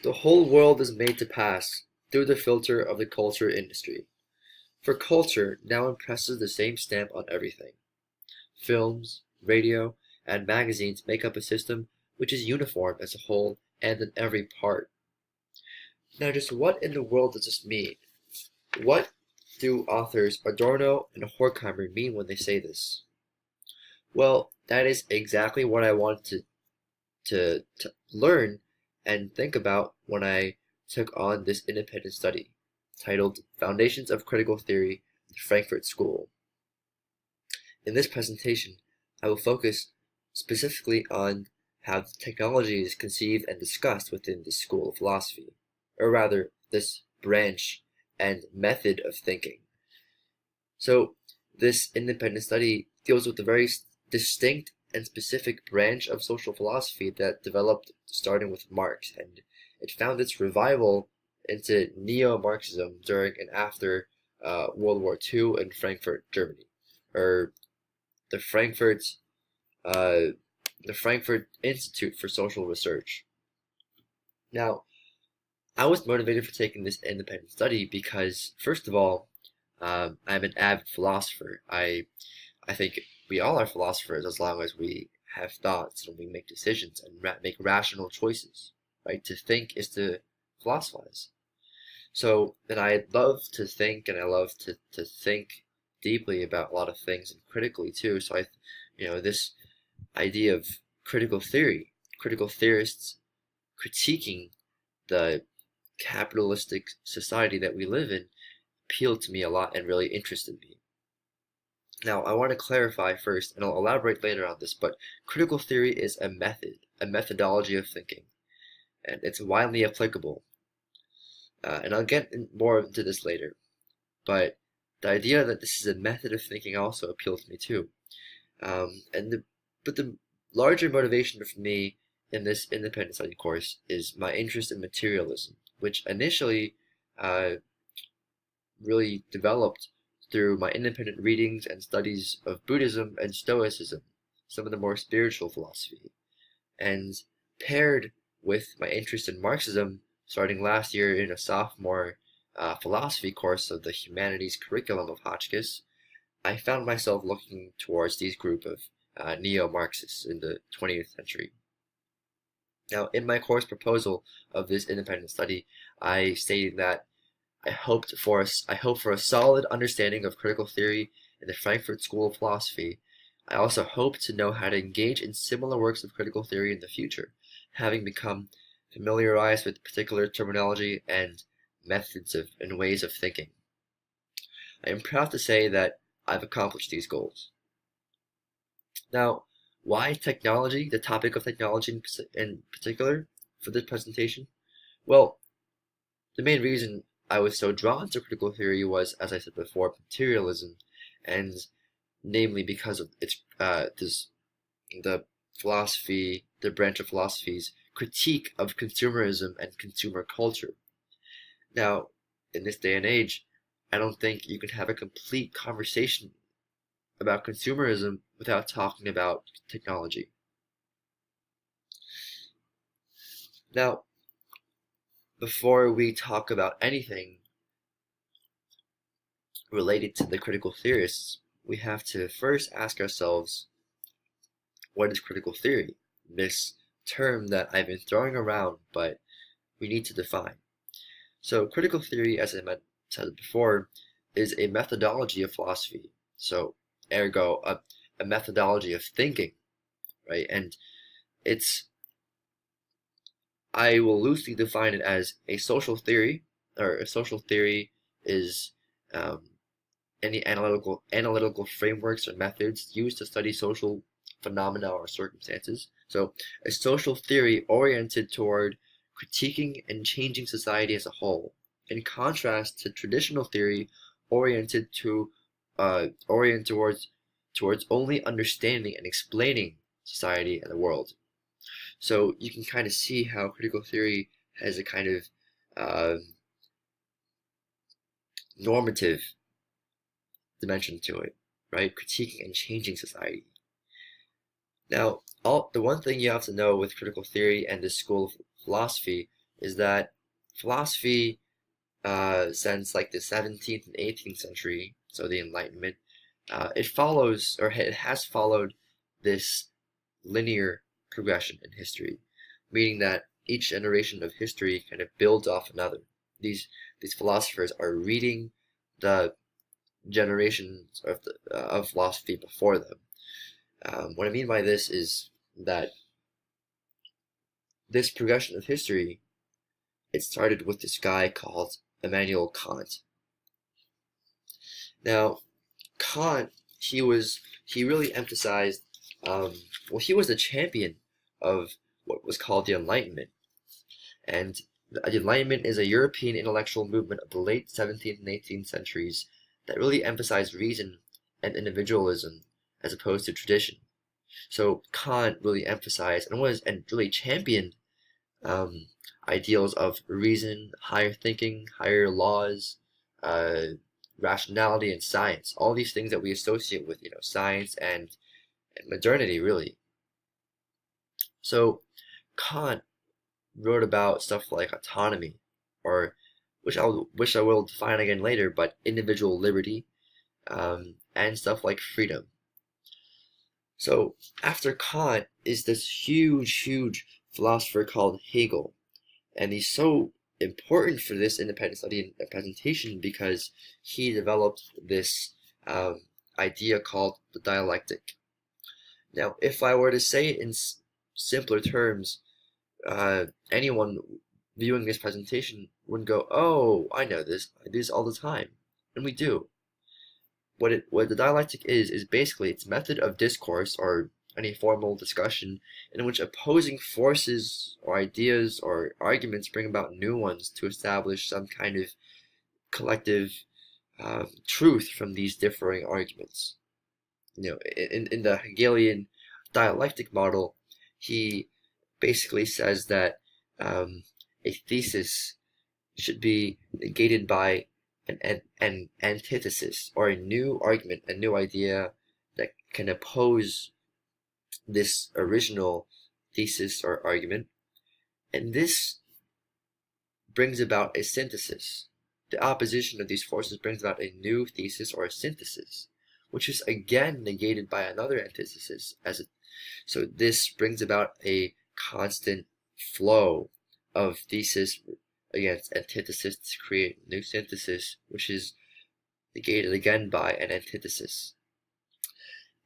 The whole world is made to pass through the filter of the culture industry. For culture now impresses the same stamp on everything. Films, radio, and magazines make up a system which is uniform as a whole and in every part. Now, just what in the world does this mean? What do authors Adorno and Horkheimer mean when they say this? Well, that is exactly what I wanted to learn and think about when I took on this independent study titled Foundations of Critical Theory, the Frankfurt School. In this presentation, I will focus specifically on how technology is conceived and discussed within this school of philosophy, or rather, this branch and method of thinking. So, this independent study deals with a very distinct and specific branch of social philosophy that developed starting with Marx, and it found its revival into neo-Marxism during and after World War II in Frankfurt, Germany, or the Frankfurt uh, the Frankfurt Institute for Social Research. Now, I was motivated for taking this independent study because, first of all, I'm an avid philosopher. I think we all are philosophers as long as we have thoughts and we make decisions and make rational choices, right? To think is to philosophize. So, and I love to think and I love to think deeply about a lot of things and critically too. So this idea of critical theory, critical theorists critiquing the capitalistic society that we live in appealed to me a lot and really interested me. Now, I want to clarify first, and I'll elaborate later on this, but critical theory is a method, a methodology of thinking, and it's widely applicable. And I'll get more into this later, but the idea that this is a method of thinking also appealed to me too. But the larger motivation for me in this independent study course is my interest in materialism, which initially really developed through my independent readings and studies of Buddhism and Stoicism, some of the more spiritual philosophy, and paired with my interest in Marxism starting last year in a sophomore philosophy course of the humanities curriculum of Hotchkiss, I found myself looking towards these group of neo-Marxists in the 20th century. Now, in my course proposal of this independent study, I stated that I hope for a solid understanding of critical theory in the Frankfurt School of Philosophy. I also hope to know how to engage in similar works of critical theory in the future, having become familiarized with particular terminology and methods and ways of thinking. I am proud to say that I've accomplished these goals. Now, why technology, the topic of technology in particular, for this presentation? Well, the main reason I was so drawn to critical theory was, as I said before, materialism, and namely because of its the branch of philosophy's critique of consumerism and consumer culture. Now, in this day and age, I don't think you can have a complete conversation about consumerism without talking about technology. Now, before we talk about anything related to the critical theorists, we have to first ask ourselves, what is critical theory? This term that I've been throwing around, but we need to define. So critical theory, as I said before, is a methodology of philosophy. So ergo, a methodology of thinking, right? And I will loosely define it as a social theory, or a social theory is any analytical frameworks or methods used to study social phenomena or circumstances. So a social theory oriented toward critiquing and changing society as a whole, in contrast to traditional theory oriented towards only understanding and explaining society and the world. So you can kind of see how critical theory has a kind of normative dimension to it, right? Critiquing and changing society. Now, the one thing you have to know with critical theory and this school of philosophy is that philosophy, since like the 17th and 18th century, so the Enlightenment, it follows, or it has followed, this linear progression in history, meaning that each generation of history kind of builds off another. These philosophers are reading the generations of philosophy before them. What I mean by this is that this progression of history, it started with this guy called Immanuel Kant. Now, Kant, he really emphasized, he was the champion of what was called the Enlightenment. And the Enlightenment is a European intellectual movement of the late 17th and 18th centuries that really emphasized reason and individualism as opposed to tradition. So Kant really emphasized and really championed um, ideals of reason, higher thinking, higher laws, uh, rationality, and science. All these things that we associate with, science and modernity, really. So Kant wrote about stuff like autonomy, or which I will define again later, but individual liberty, and stuff like freedom. So after Kant is this huge philosopher called Hegel, and he's so important for this independent study and presentation because he developed this idea called the dialectic. Now, if I were to say it in simpler terms, anyone viewing this presentation would go, "Oh, I know this. I do this all the time," and we do. What the dialectic is basically its method of discourse or any formal discussion in which opposing forces or ideas or arguments bring about new ones to establish some kind of collective truth from these differing arguments. In the Hegelian dialectic model, he basically says that a thesis should be negated by an antithesis or a new argument, a new idea that can oppose this original thesis or argument, and this brings about a synthesis. The opposition of these forces brings about a new thesis or a synthesis, which is again negated by another antithesis. So this brings about a constant flow of thesis against antithesis to create new synthesis, which is negated again by an antithesis.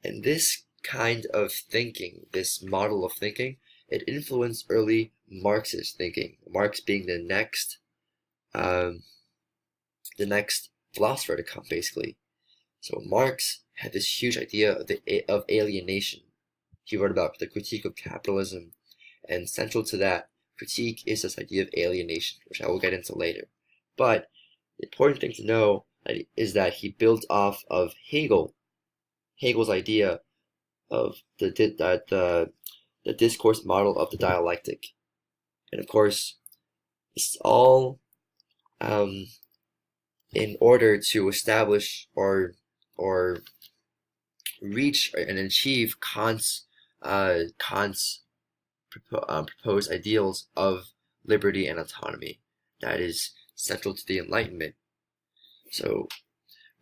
And this kind of thinking, this model of thinking, it influenced early Marxist thinking. Marx being the next philosopher to come, basically. So Marx had this huge idea of alienation. He wrote about the critique of capitalism, and central to that critique is this idea of alienation, which I will get into later. But the important thing to know is that he built off of Hegel's idea of the discourse model of the dialectic, and of course, it's all in order to establish or reach and achieve Kant's proposed ideals of liberty and autonomy that is central to the Enlightenment. So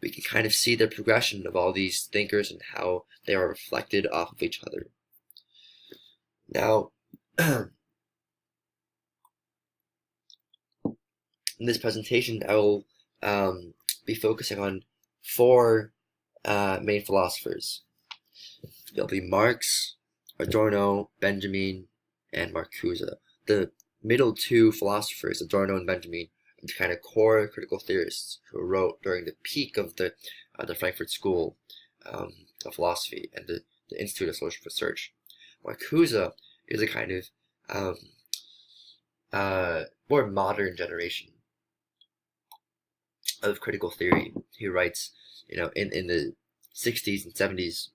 we can kind of see the progression of all these thinkers and how they are reflected off of each other. Now, in this presentation, I will be focusing on four main philosophers. There'll be Marx, Adorno, Benjamin, and Marcuse. The middle two philosophers, Adorno and Benjamin, are the kind of core critical theorists who wrote during the peak of the Frankfurt School of Philosophy and the Institute of Social Research. Marcuse is a kind of more modern generation of critical theory. He writes, in the 60s and 70s,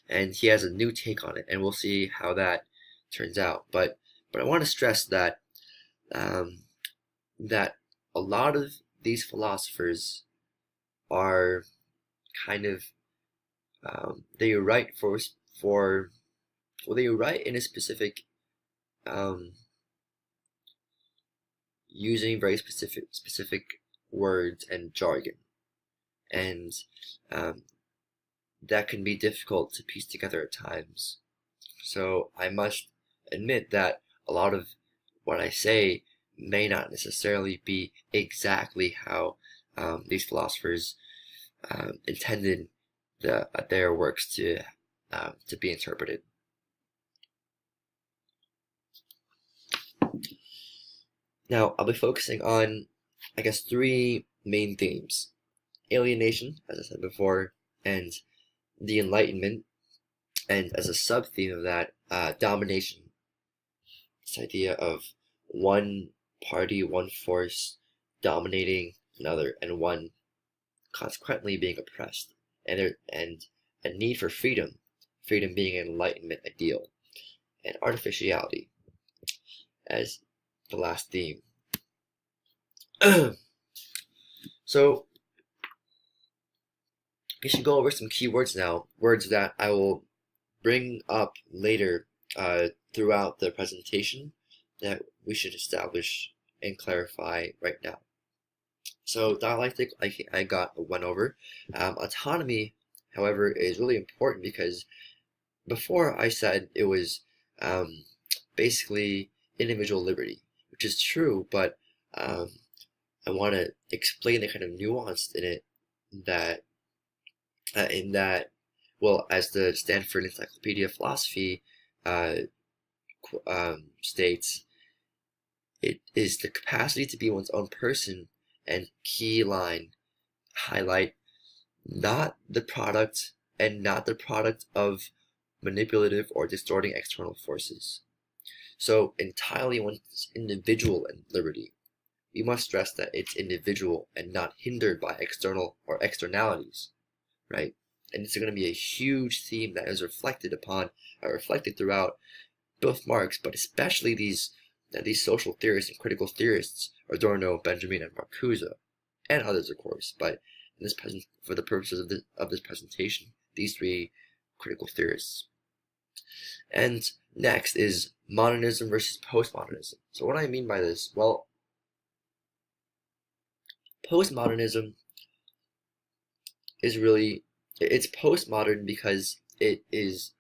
and he has a new take on it, and we'll see how that turns out. But I want to stress that that a lot of these philosophers are kind of they write they write in a specific using very specific words and jargon, and that can be difficult to piece together at times. So I must admit that a lot of what I say may not necessarily be exactly how these philosophers intended their works to be interpreted. Now, I'll be focusing on, I guess, three main themes: alienation, as I said before, and the Enlightenment, and as a sub-theme of that, domination. This idea of one party, one force dominating another, and one consequently being oppressed, and a need for freedom being an Enlightenment ideal, and artificiality as the last theme. So we should go over some keywords now, words that I will bring up later throughout the presentation that we should establish and clarify right now. So dialectic, I went over. Autonomy, however, is really important because before I said it was basically individual liberty, which is true, but I want to explain the kind of nuance in it that well, as the Stanford Encyclopedia of Philosophy states, it is the capacity to be one's own person, and key line, highlight, not the product of manipulative or distorting external forces. So entirely one's individual and liberty. We must stress that it's individual and not hindered by external or externalities, right? And it's going to be a huge theme that is reflected throughout both Marx, but especially these social theorists and critical theorists, Adorno, Benjamin, and Marcuse, and others, of course. But in for the purposes of this presentation, these three critical theorists. And next is modernism versus postmodernism. So what do I mean by this? Well, postmodernism is it's postmodern because it is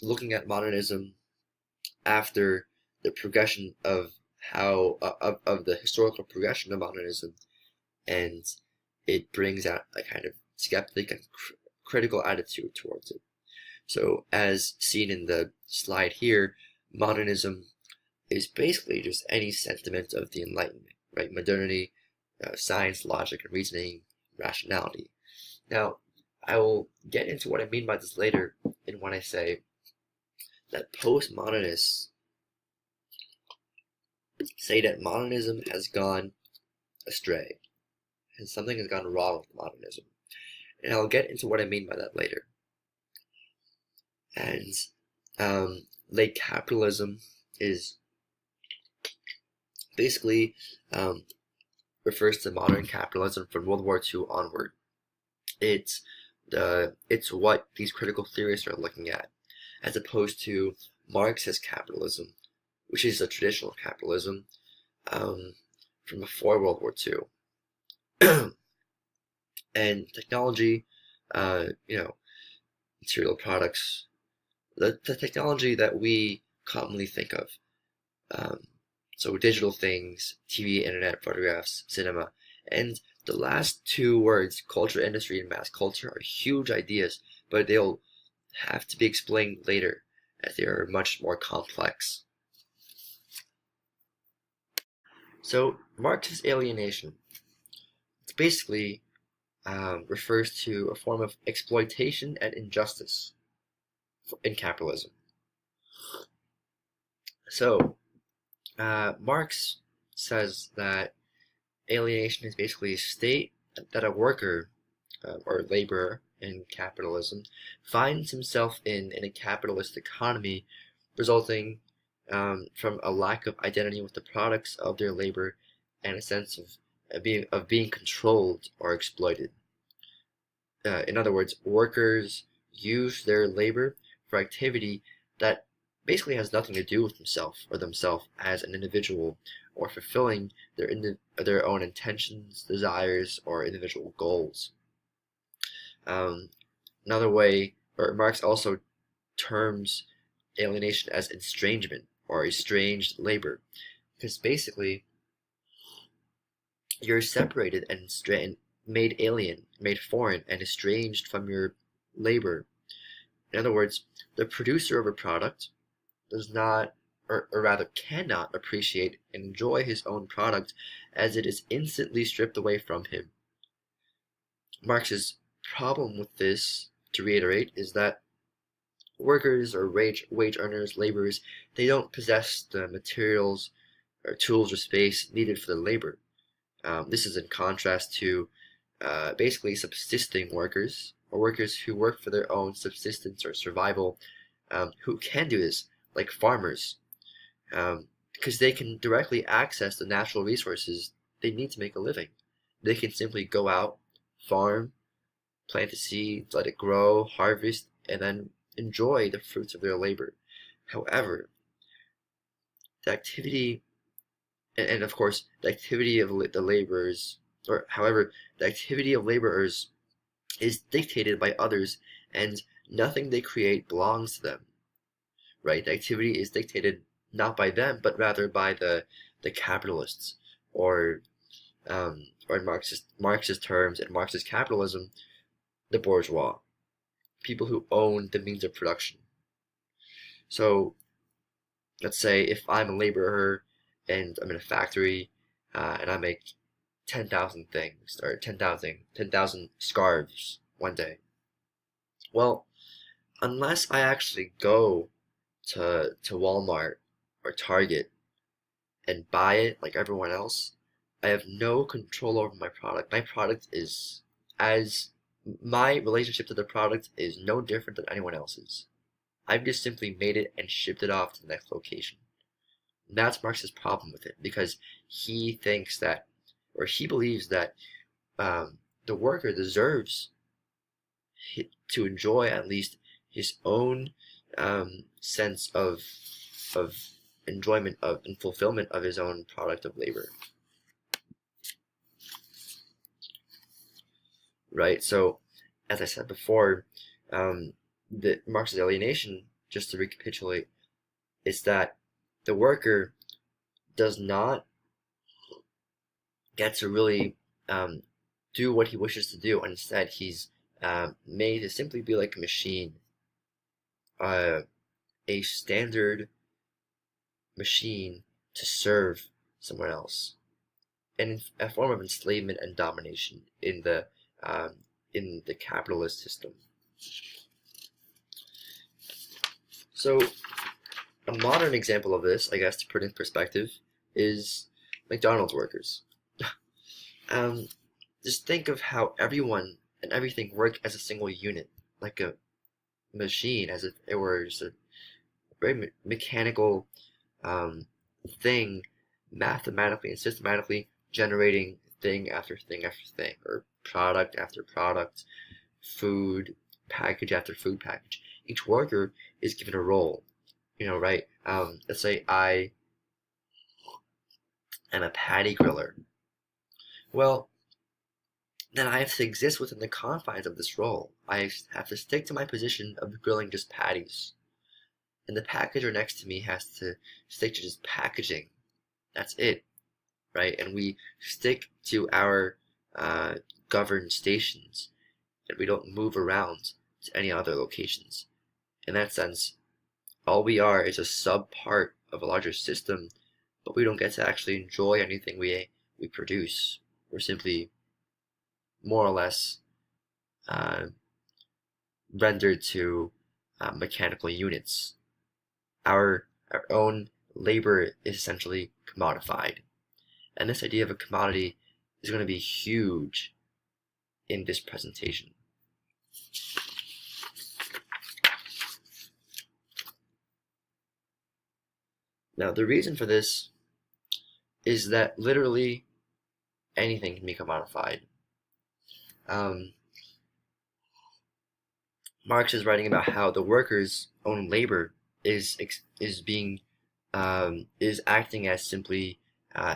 looking at modernism after the progression of the historical progression of modernism, and it brings out a kind of skeptic and critical attitude towards it. So as seen in the slide here, modernism is basically just any sentiment of the Enlightenment, right? Modernity, science, logic, and reasoning, rationality. Now, I will get into what I mean by this later in when I say that postmodernists say that modernism has gone astray, and something has gone wrong with modernism. And I'll get into what I mean by that later. And late capitalism is basically refers to modern capitalism from World War II onward. It's what these critical theorists are looking at, as opposed to Marxist capitalism, which is a traditional capitalism from before World War II. And technology, material products, the technology that we commonly think of. So digital things, TV, internet, photographs, cinema. And the last two words, culture, industry, and mass culture, are huge ideas, but they'll have to be explained later, as they are much more complex. So Marxist alienation, it's basically refers to a form of exploitation and injustice in capitalism. So Marx says that alienation is basically a state that a worker or laborer in capitalism finds himself in a capitalist economy, resulting from a lack of identity with the products of their labor and a sense of being controlled or exploited. In other words, workers use their labor for activity that basically has nothing to do with himself or themselves as an individual or fulfilling their own intentions, desires, or individual goals. Um, Another way, or Marx also terms alienation as estrangement or estranged labor, because basically you're separated and made alien, made foreign, and estranged from your labor. In other words, the producer of a product does not, or rather cannot appreciate and enjoy his own product as it is instantly stripped away from him. Marx's problem with this, to reiterate, is that workers or wage earners, laborers, they don't possess the materials or tools or space needed for the labor. This is in contrast to basically subsisting workers or workers who work for their own subsistence or survival, who can do this, like farmers, because they can directly access the natural resources they need to make a living. They can simply go out, farm, plant a seed, let it grow, harvest, and then enjoy the fruits of their labor. However, the activity, and of course, the activity of the laborers, or however, the activity of laborers is dictated by others, and nothing they create belongs to them, right? The activity is dictated not by them, but rather by the capitalists, or in Marxist terms, in Marxist capitalism, the bourgeois, people who own the means of production. So let's say if I'm a laborer and I'm in a factory, and I make 10,000 things, or 10,000 scarves one day. Well, unless I actually go to Walmart or Target and buy it like everyone else, I have no control over my product. My relationship to the product is no different than anyone else's. I've just simply made it and shipped it off to the next location. And that's Marx's problem with it, because he thinks that, or he believes that, the worker deserves to enjoy at least his own sense of enjoyment of and fulfillment of his own product of labor. Right? So, as I said before, the Marx's alienation, just to recapitulate, is that the worker does not get to really do what he wishes to do. Instead, he's made to simply be like a machine, a standard machine to serve someone else, and a form of enslavement and domination in the capitalist system. So, a modern example of this, I guess, to put in perspective, is McDonald's workers. Just think of how everyone and everything work as a single unit, like a machine, as if it were just a very mechanical thing, mathematically and systematically generating thing after thing after thing, or product after product, food package after food package. Each worker is given a role, right? Let's say I am a patty griller. Well, then I have to exist within the confines of this role. I have to stick to my position of grilling just patties. And the packager next to me has to stick to just packaging. That's it, right? And we stick to our governed stations, and we don't move around to any other locations. In that sense, all we are is a sub part of a larger system, but we don't get to actually enjoy anything we produce. We're simply more or less rendered to mechanical units. Our own labor is essentially commodified. And this idea of a commodity is going to be huge in this presentation. Now, the reason for this is that literally anything can be commodified. Marx is writing about how the workers own labor is being is acting as simply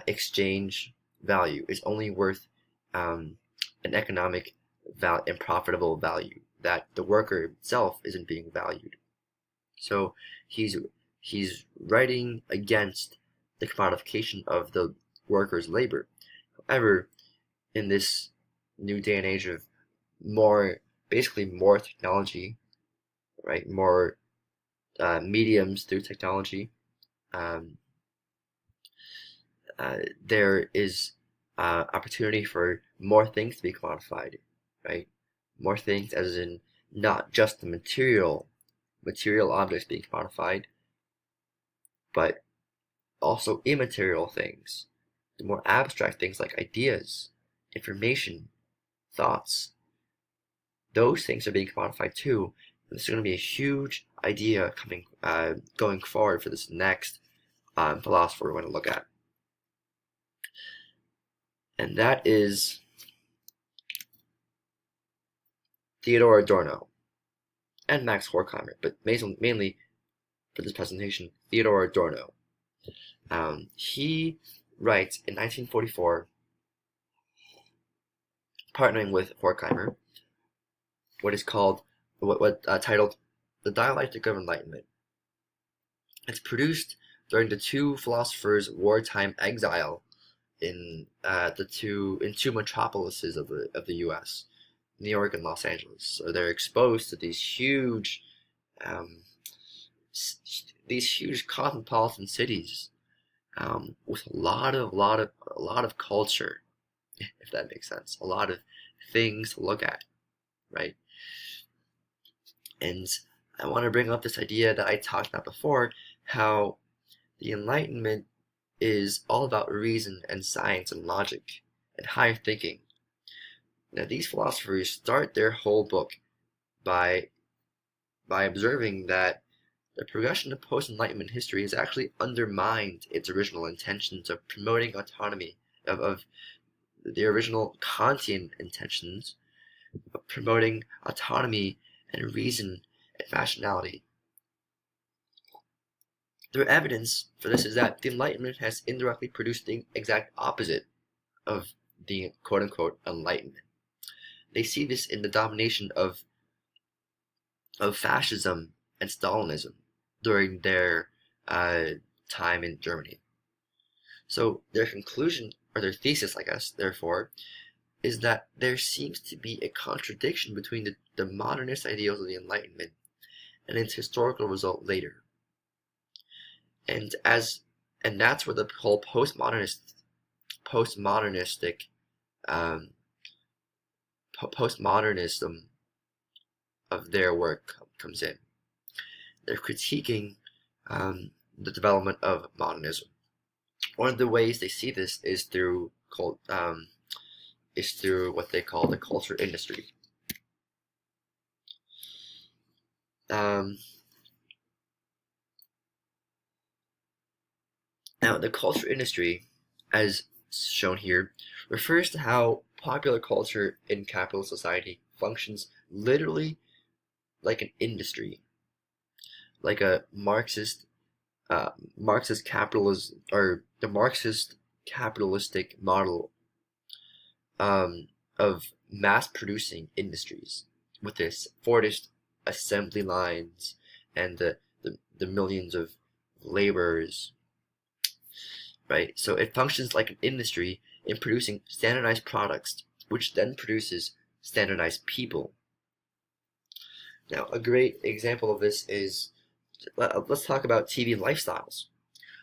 exchange value, is only worth an economic and profitable value, that the worker itself isn't being valued. So he's he's writing against the commodification of the worker's labor. However, in this new day and age of basically more technology, right? More mediums through technology. Um, there is opportunity for more things to be commodified, right? More things, as in not just the material objects being commodified, but also immaterial things, the more abstract things like ideas, information, thoughts. Those things are being commodified too. And this is going to be a huge idea going forward for this next philosopher we're going to look at. And that is Theodor Adorno and Max Horkheimer, but mainly for this presentation, Theodor Adorno. He writes in 1944, partnering with Horkheimer, what is called, titled The Dialectic of Enlightenment. It's produced during the two philosophers' wartime exile in two metropolises of the U.S., New York and Los Angeles. So they're exposed to these huge cosmopolitan cities with a lot of culture, if that makes sense. A lot of things to look at, right? And I want to bring up this idea that I talked about before, how the Enlightenment is all about reason and science and logic and higher thinking. Now, these philosophers start their whole book by observing that the progression of post-Enlightenment history has actually undermined its original intentions of promoting autonomy, of the original Kantian intentions of promoting autonomy and reason and rationality. Their evidence for this is that the Enlightenment has indirectly produced the exact opposite of the quote-unquote Enlightenment. They see this in the domination of fascism and Stalinism during their time in Germany. So their conclusion, or their thesis, I guess, therefore, is that there seems to be a contradiction between the modernist ideals of the Enlightenment and its historical result later. And that's where the whole postmodernism of their work comes in. They're critiquing the development of modernism. One of the ways they see this is through what they call the culture industry. Now, the culture industry, as shown here, refers to how popular culture in capitalist society functions literally like an industry, like a Marxist capitalism, or the Marxist capitalistic model of mass-producing industries with its Fordist assembly lines and the millions of laborers. Right? So it functions like an industry in producing standardized products, which then produces standardized people. Now, a great example of this is, let's talk about TV lifestyles.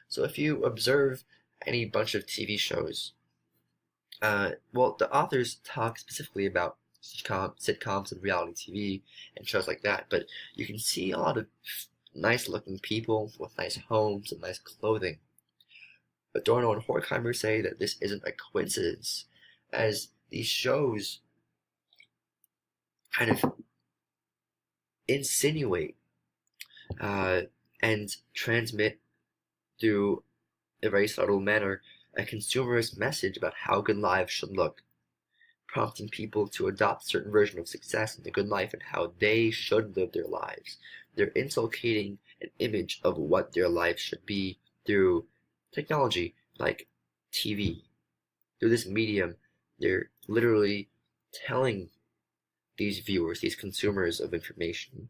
So if you observe any bunch of TV shows, the authors talk specifically about sitcoms and reality TV and shows like that, but you can see a lot of nice-looking people with nice homes and nice clothing. Adorno and Horkheimer say that this isn't a coincidence, as these shows kind of insinuate and transmit through a very subtle manner a consumerist message about how good lives should look, prompting people to adopt a certain version of success and the good life and how they should live their lives. They're inculcating an image of what their life should be through technology like TV. Through this medium, they're literally telling these viewers, these consumers of information,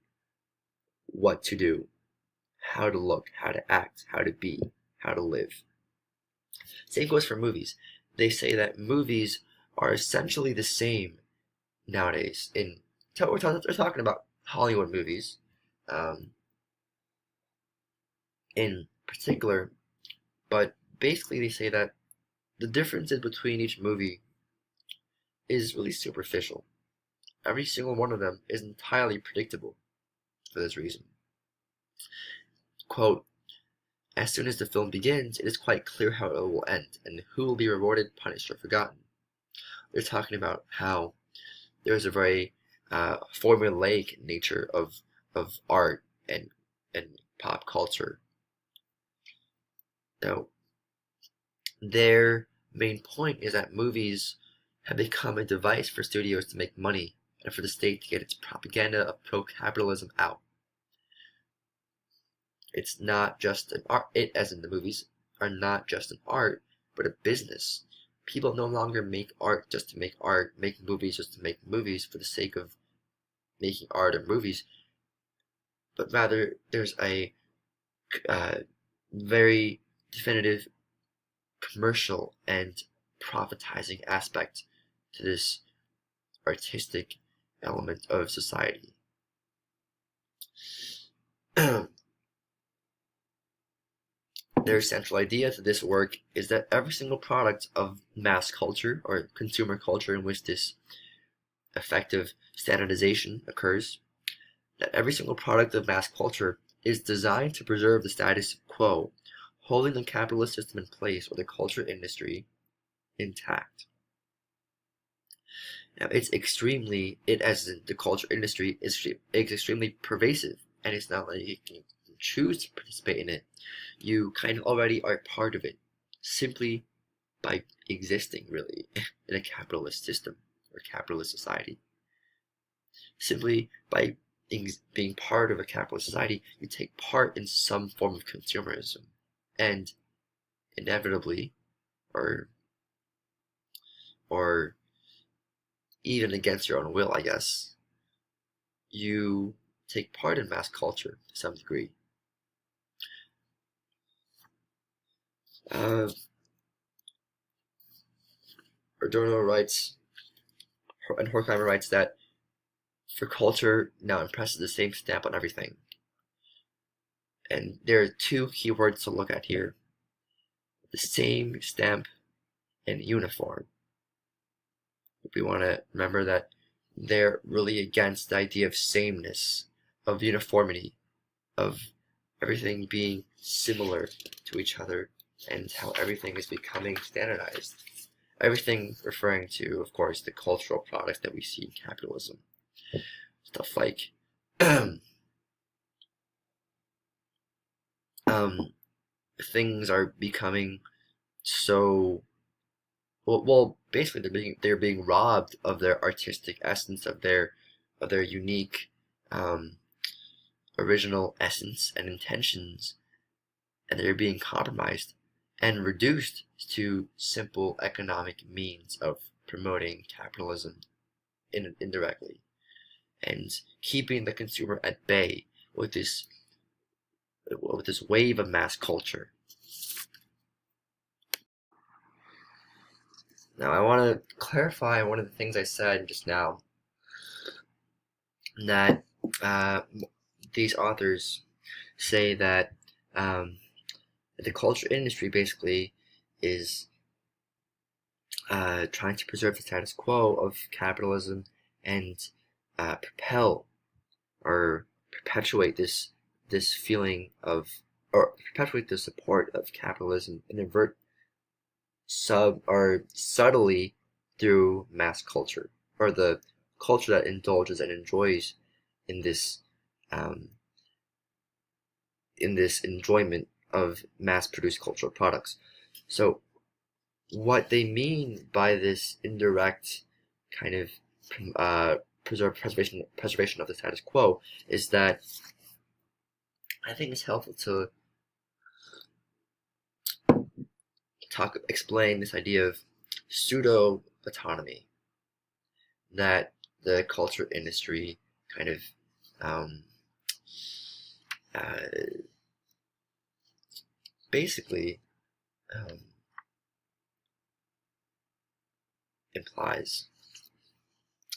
what to do, how to look, how to act, how to be, how to live. Same goes for movies. They say that movies are essentially the same nowadays. We're talking about Hollywood movies, in particular, but basically they say that the differences between each movie is really superficial. Every single one of them is entirely predictable for this reason. Quote, as soon as the film begins, it is quite clear how it will end, and who will be rewarded, punished, or forgotten. They're talking about how there's a very formulaic nature of art and pop culture. Now, their main point is that movies have become a device for studios to make money and for the state to get its propaganda of pro-capitalism out. It's not just an art, as in the movies, are not just an art, but a business. People no longer make art just to make art, make movies just to make movies for the sake of making art or movies, but rather there's a very definitive commercial and profitizing aspect to this artistic element of society. Their central idea to this work is that every single product of mass culture or consumer culture in which this effective standardization occurs, that every single product of mass culture is designed to preserve the status quo, holding the capitalist system in place or the culture industry intact. Now, as in the culture industry is extremely pervasive, and it's not like you can choose to participate in it. You kind of already are part of it, simply by existing, really, in a capitalist system or capitalist society. Simply by being part of a capitalist society, you take part in some form of consumerism, and inevitably, or even against your own will, I guess, you take part in mass culture to some degree. Adorno writes, and Horkheimer writes that for culture now impresses the same stamp on everything. And there are two key words to look at here: the same stamp and uniform. We want to remember that they're really against the idea of sameness, of uniformity, of everything being similar to each other, and how everything is becoming standardized. Everything referring to, of course, the cultural products that we see in capitalism. Stuff like things are becoming so basically they're being robbed of their artistic essence, of their unique original essence and intentions, and they're being compromised and reduced to simple economic means of promoting capitalism indirectly and keeping the consumer at bay with this wave of mass culture. Now, I want to clarify one of the things I said just now, that these authors say that the culture industry basically is trying to preserve the status quo of capitalism and propel or perpetuate this feeling of, or perpetuate the support of capitalism and invert subtly through mass culture, or the culture that indulges and enjoys in this enjoyment of mass-produced cultural products. So what they mean by this indirect kind of preservation of the status quo is that I think it's helpful to explain this idea of pseudo autonomy that the culture industry kind of um, uh, basically um, implies.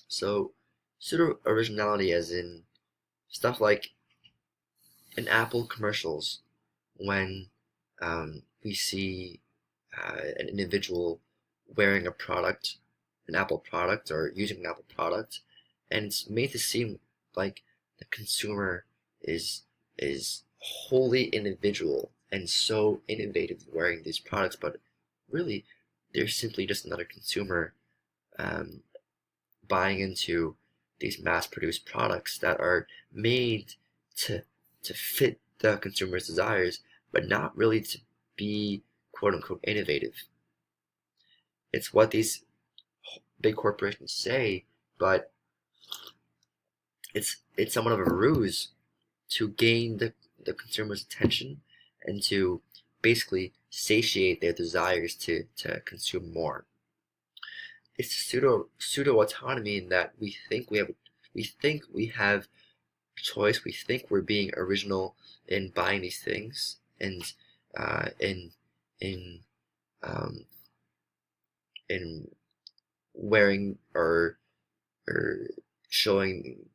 So, pseudo originality, as in stuff like in Apple commercials, when we see an individual wearing a product, an Apple product, or using an Apple product, and it's made to seem like the consumer is is wholly individual and so innovative wearing these products, but really they're simply just another consumer um, buying into these mass-produced products that are made to to fit the consumer's desires, but not really to be quote unquote innovative. It's what these big corporations say, but it's somewhat of a ruse to gain the consumer's attention and to basically satiate their desires to consume more. It's pseudo autonomy in that we think we have choice. We think we're being original in buying these things and in in um, in wearing or showing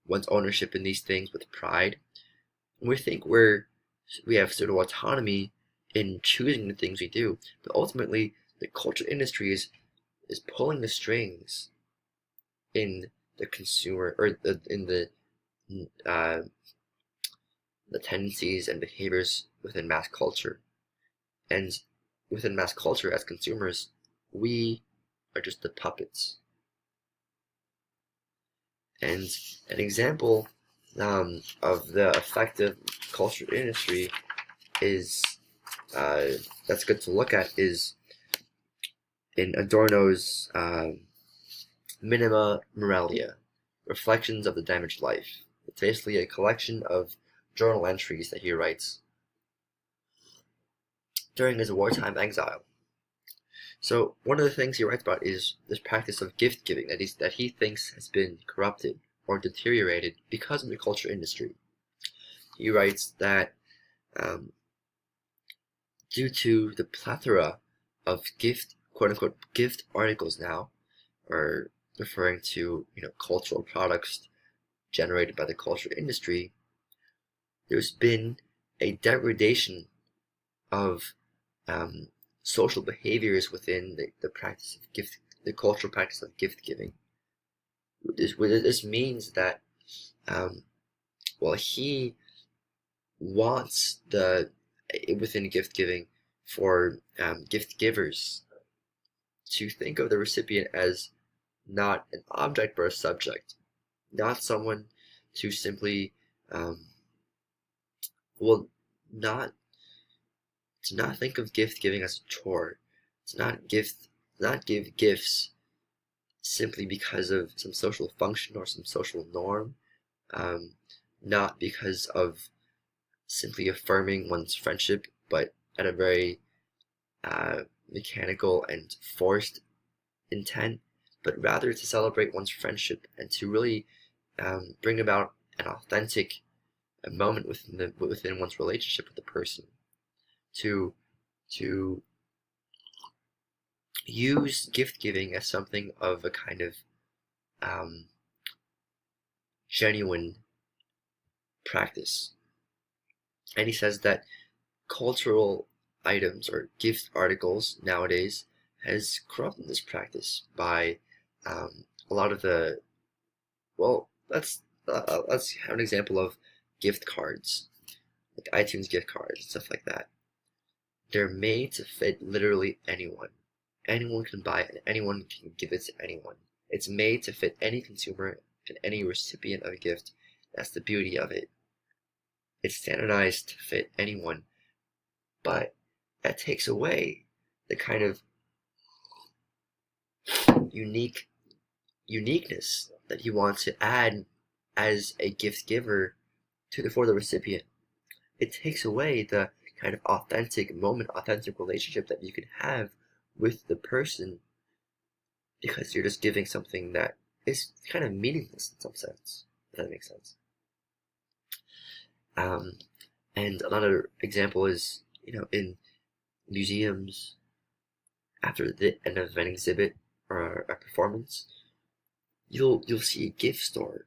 one's ownership in these things with pride. And we have sort of autonomy in choosing the things we do, but ultimately the culture industry is pulling the strings in the consumer or in uh, the tendencies and behaviors within mass culture. And within mass culture, as consumers, we are just the puppets. And an example of the effective culture industry is that's good to look at is in Adorno's Minima Moralia, Reflections of the Damaged Life. It's basically a collection of journal entries that he writes during his wartime exile. So one of the things he writes about is this practice of gift giving that he thinks has been corrupted or deteriorated because of the culture industry. He writes that due to the plethora of quote unquote gift articles now, or referring to cultural products generated by the culture industry, there's been a degradation of social behaviors within the practice of the cultural practice of gift giving. This means that he wants within gift giving for gift givers to think of the recipient as not an object but a subject, not someone to simply well not to not think of gift giving as a chore, to not give gifts simply because of some social function or some social norm, not because of simply affirming one's friendship, but at a very mechanical and forced intent, but rather to celebrate one's friendship and to really bring about an authentic moment within one's relationship with the person. To use gift giving as something of a kind of genuine practice. And he says that cultural items or gift articles nowadays has corrupted this practice by a lot of the let's have an example of gift cards, like iTunes gift cards and stuff like that. They're made to fit literally anyone. Anyone can buy it, and anyone can give it to anyone. It's made to fit any consumer and any recipient of a gift. That's the beauty of it. It's standardized to fit anyone, but that takes away the kind of uniqueness that you want to add as a gift giver for the recipient. it takes away the kind of authentic moment, authentic relationship that you can have with the person, because you're just giving something that is kind of meaningless in some sense, if that makes sense. Um, and another example is, in museums, after the end of an exhibit or a performance, you'll see a gift store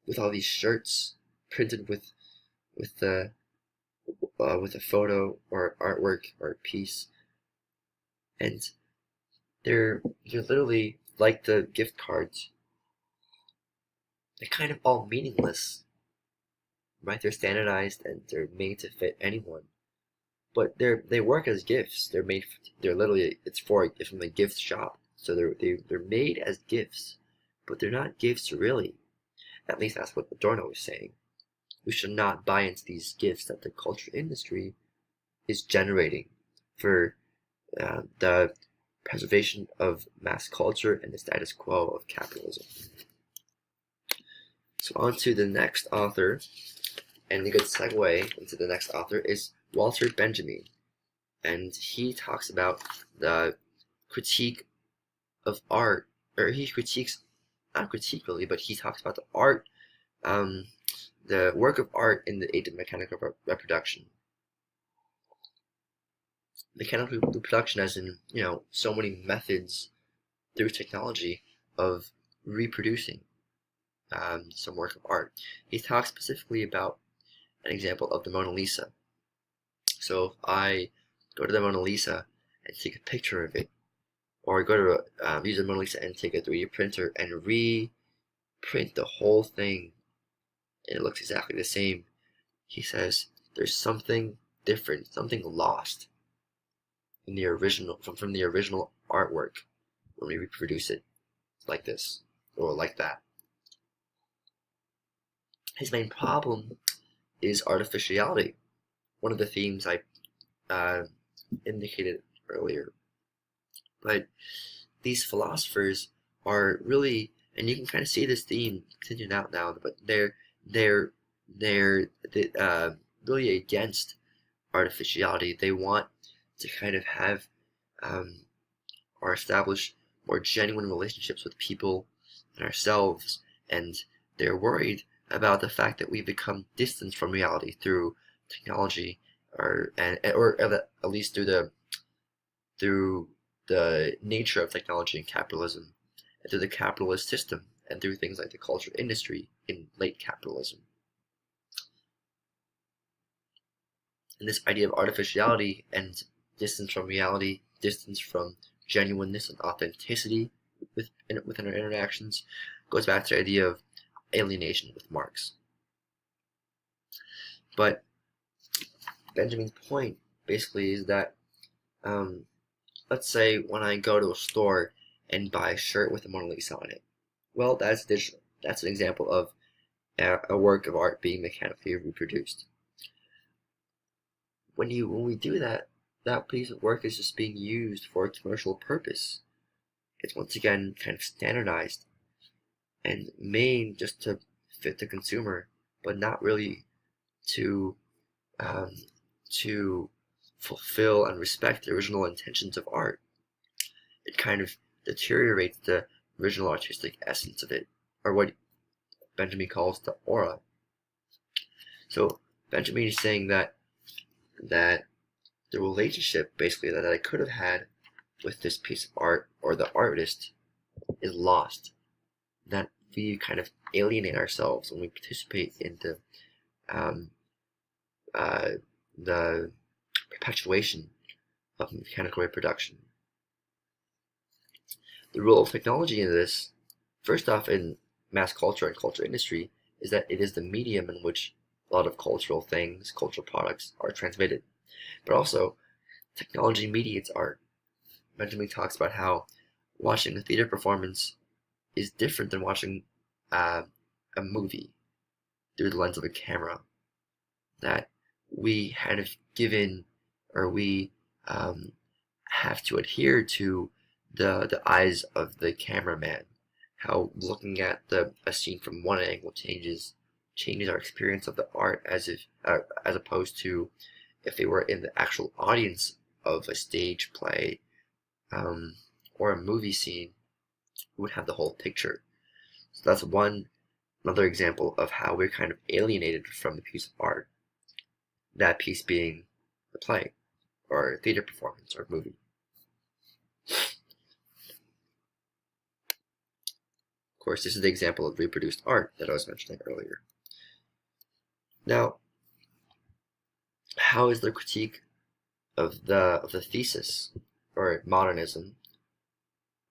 with all these shirts printed with the with a photo or artwork or a piece, and they're literally like the gift cards. They're kind of all meaningless, right? They're standardized and they're made to fit anyone, but they work as gifts. They're literally it's from a gift shop, so they're made as gifts, but they're not gifts really. At least that's what Adorno was saying. We should not buy into these gifts that the culture industry is generating for the preservation of mass culture and the status quo of capitalism. So on to the next author, and a good segue into the next author is Walter Benjamin, and he talks about the critique of art, or he critiques, not critique really, but he talks about the art, the work of art in the age of mechanical reproduction. Mechanical reproduction as in, so many methods through technology of reproducing some work of art. He talks specifically about an example of the Mona Lisa. So if I go to the Mona Lisa and take a picture of it, or go to use the Mona Lisa and take a 3D printer and reprint the whole thing, and it looks exactly the same, he says there's something different, something lost in the original from the original artwork when we reproduce it like this or like that. His main problem is artificiality, one of the themes I indicated earlier. But these philosophers are really, and you can kind of see this theme continuing out now, but they're really against artificiality. They want to kind of have or establish more genuine relationships with people and ourselves, and they're worried about the fact that we become distant from reality through technology, or at least through the nature of technology and capitalism, and through the capitalist system, and through things like the culture industry in late capitalism. And this idea of artificiality and distance from reality, distance from genuineness and authenticity within our interactions, goes back to the idea of alienation with Marx. But Benjamin's point basically is that let's say when I go to a store and buy a shirt with a Mona Lisa on it, well, that's digital. That's an example of a work of art being mechanically reproduced. When we do that, that piece of work is just being used for a commercial purpose. It's once again kind of standardized and made just to fit the consumer, but not really to fulfill and respect the original intentions of art. It kind of deteriorates the original artistic essence of it, or what Benjamin calls the aura. So Benjamin is saying that the relationship basically that I could have had with this piece of art or the artist is lost. That we kind of alienate ourselves when we participate in the perpetuation of mechanical reproduction. The role of technology in this, first off, in mass culture and culture industry, is that it is the medium in which a lot of cultural things, cultural products are transmitted. But also, technology mediates art. Benjamin talks about how watching a theater performance is different than watching a movie through the lens of a camera. That we kind of given, or we have to adhere to the eyes of the cameraman. How looking at a scene from one angle changes changes our experience of the art as opposed to if they were in the actual audience of a stage play or a movie scene, we would have the whole picture. So that's another example of how we're kind of alienated from the piece of art. That piece being the play, or theater performance, or movie. Of course, this is the example of reproduced art that I was mentioning earlier. Now, how is the critique of the thesis, or modernism,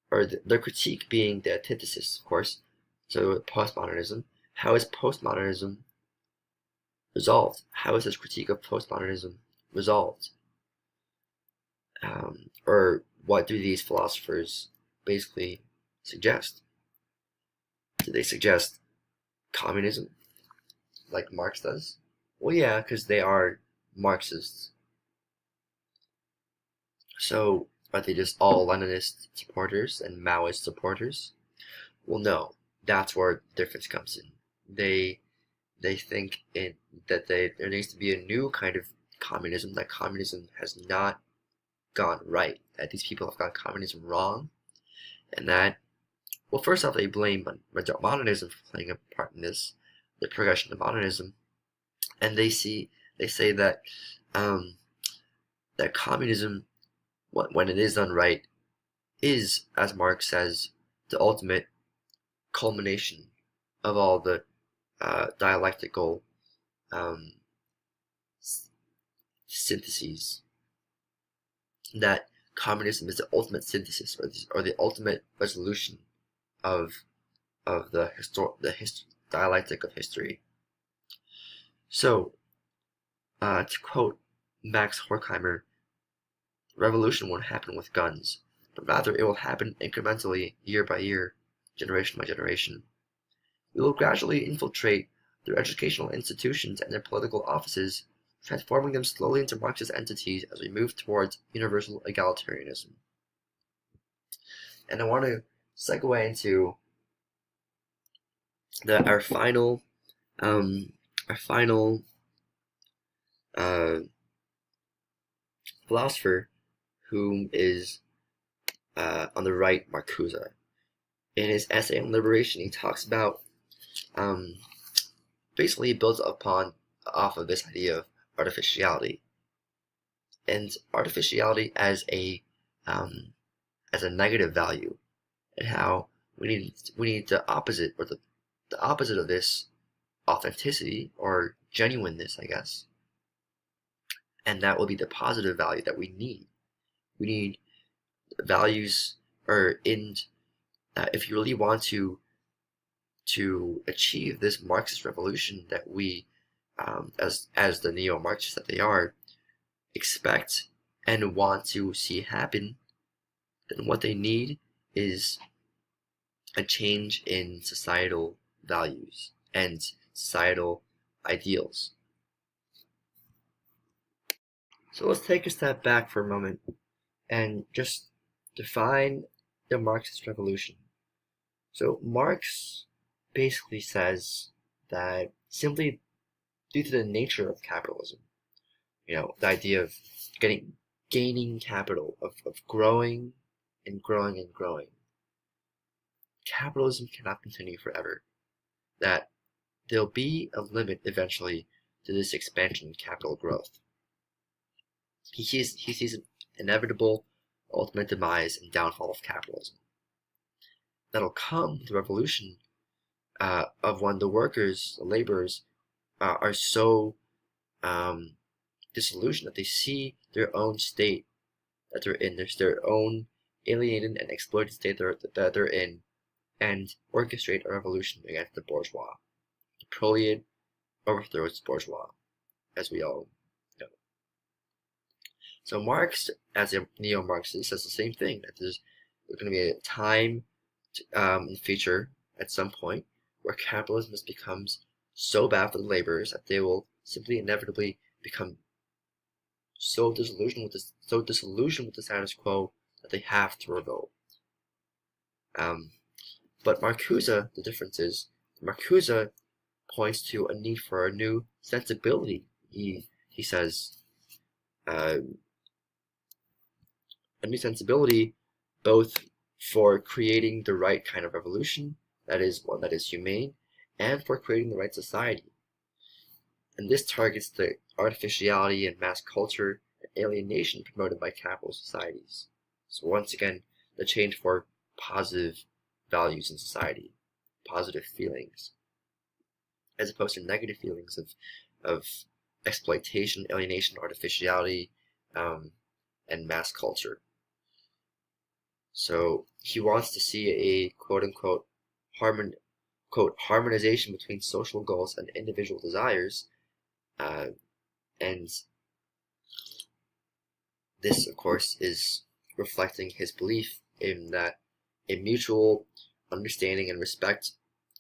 or the critique being the antithesis, of course, so postmodernism, how is postmodernism resolved? How is this critique of postmodernism resolved? Or what do these philosophers basically suggest? Do they suggest communism, like Marx does? Well, yeah, because they are Marxists. So, are they just all Leninist supporters and Maoist supporters? Well, no. That's where the difference comes in. They think that there needs to be a new kind of communism, that communism has not gone right, that these people have got communism wrong, and that, well, first off, they blame modernism for playing a part in this, the progression of modernism, and they say that that communism, when it is done right, is, as Marx says, the ultimate culmination of all the dialectical syntheses. That communism is the ultimate synthesis, or the ultimate resolution of the dialectic of history. So, to quote Max Horkheimer, revolution won't happen with guns, but rather it will happen incrementally, year by year, generation by generation. We will gradually infiltrate their educational institutions and their political offices, transforming them slowly into Marxist entities as we move towards universal egalitarianism. And I want to segue into our final philosopher, whom is on the right, Marcuse. In his essay on liberation, he talks about basically builds off of this idea of artificiality, and artificiality as a negative value, and how we need the opposite, or the opposite of this, authenticity or genuineness, I guess, and that will be the positive value that we need. We need values, or if you really want to achieve this Marxist revolution that we, as the neo-Marxists that they are, expect and want to see happen, then what they need is a change in societal values and societal ideals. So let's take a step back for a moment and just define the Marxist revolution. So Marx basically says that simply due to the nature of capitalism, the idea of gaining capital, of growing and growing and growing, capitalism cannot continue forever. That there'll be a limit eventually to this expansion in capital growth. He sees an inevitable ultimate demise and downfall of capitalism. That'll come with the revolution of when the workers, the laborers, are so disillusioned that they see their own state that they're in, their own alienated and exploited state that they're in, and orchestrate a revolution against the bourgeois. The proletariat overthrows the bourgeois, as we all know. So Marx, as a neo-Marxist, says the same thing, that there's going to be a time in the future, at some point, where capitalism just becomes so bad for the laborers that they will simply inevitably become so disillusioned with the status quo that they have to revolt. But Marcuse, the difference is, Marcuse points to a need for a new sensibility. He says a new sensibility, both for creating the right kind of revolution, that is one that is humane, and for creating the right society. And this targets the artificiality and mass culture and alienation promoted by capitalist societies. So once again, the change for positive values in society, positive feelings, as opposed to negative feelings of exploitation, alienation, artificiality, and mass culture. So he wants to see a quote-unquote harmonization between social goals and individual desires, and this, of course, is reflecting his belief in that a mutual understanding and respect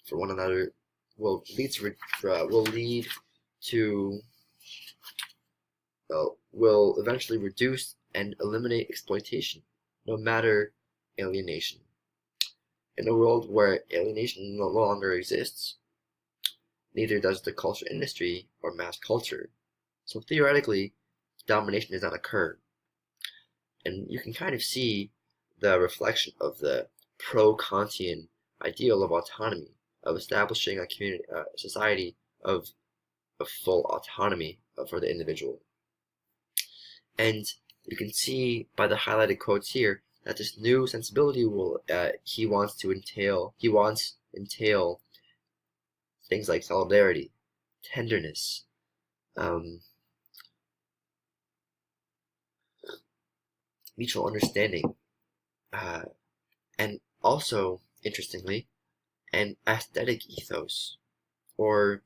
for one another will lead to will eventually reduce and eliminate exploitation, no matter alienation. In a world where alienation no longer exists, neither does the culture industry or mass culture. So theoretically, domination does not occur. And you can kind of see the reflection of the pro-Kantian ideal of autonomy, of establishing a community, society of full autonomy for the individual. And you can see by the highlighted quotes here that this new sensibility will he wants entail things like solidarity, tenderness, mutual understanding, and also, interestingly, an aesthetic ethos, or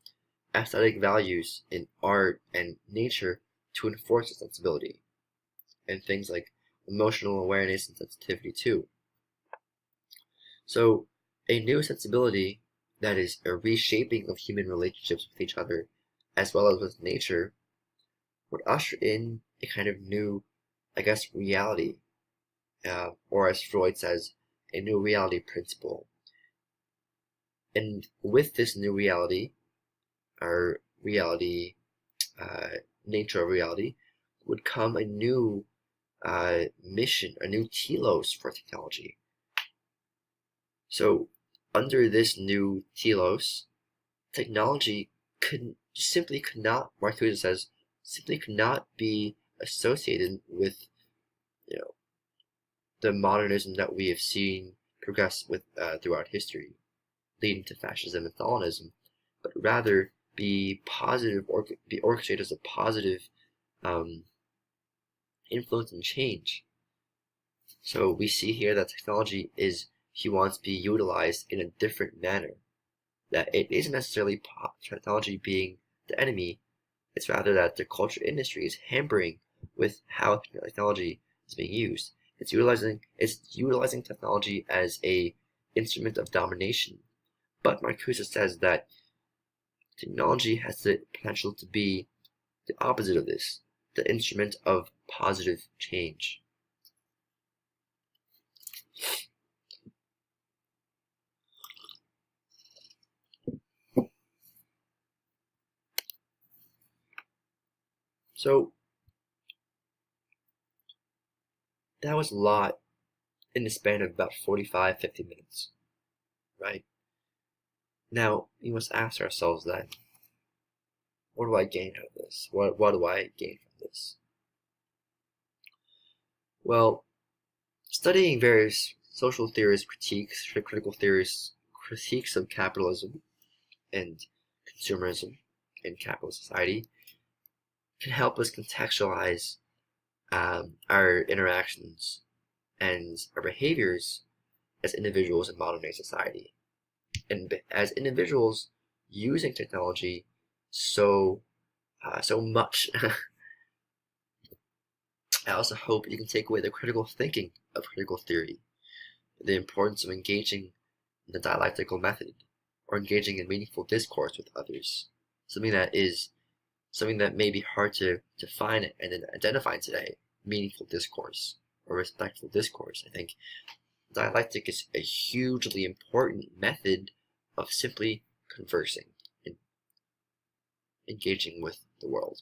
aesthetic values in art and nature to enforce a sensibility, and things like emotional awareness and sensitivity too. So a new sensibility that is a reshaping of human relationships with each other as well as with nature would usher in a kind of new, I guess, reality, or as Freud says, a new reality principle. And with this new reality, or reality, nature of reality, would come a new mission, a new telos for technology. So under this new telos, technology could not, Marcuse says, simply could not be associated with, the modernism that we have seen progress with throughout history, leading to fascism and Stalinism, but rather be positive, or be orchestrated as a positive influence and change. So we see here that technology he wants to be utilized in a different manner. That it isn't necessarily technology being the enemy, it's rather that the culture industry is hampering with how technology is being used. It's utilizing technology as a instrument of domination. But Marcuse says that technology has the potential to be the opposite of this, the instrument of positive change. So that was a lot in the span of about 45-50 minutes, right? Now, we must ask ourselves then, what do I gain out of this? What do I gain from this? Well, studying various social theorist critiques, critical theorists' critiques of capitalism and consumerism in capitalist society can help us contextualize our interactions and our behaviors as individuals in modern day society. And as individuals using technology so much, I also hope you can take away the critical thinking of critical theory, the importance of engaging in the dialectical method, or engaging in meaningful discourse with others, something that may be hard to find and identify today. Meaningful discourse or respectful discourse. I think dialectic is a hugely important method of simply conversing and engaging with the world.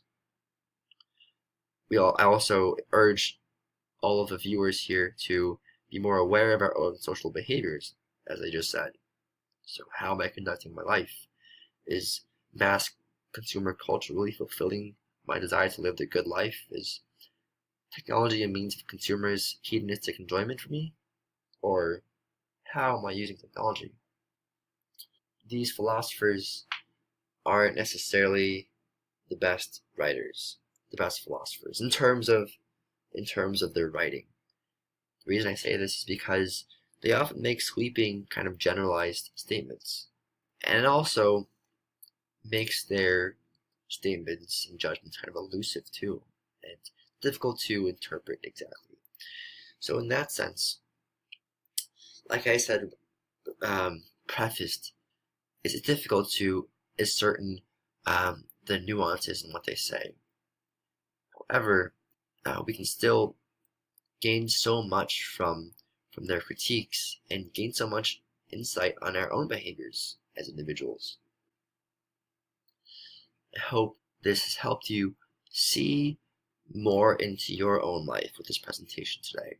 I also urge all of the viewers here to be more aware of our own social behaviors, as I just said. So how am I conducting my life? Is mass consumer culture really fulfilling my desire to live the good life? Is technology a means of consumers' hedonistic enjoyment for me? Or how am I using technology? These philosophers aren't necessarily the best writers, the best philosophers in terms of their writing. The reason I say this is because they often make sweeping, kind of generalized statements, and it also makes their statements and judgments kind of elusive too, and difficult to interpret exactly. So in that sense, like I said, prefaced, it's difficult to ascertain the nuances in what they say. However, we can still gain so much from their critiques and gain so much insight on our own behaviors as individuals. I hope this has helped you see more into your own life with this presentation today.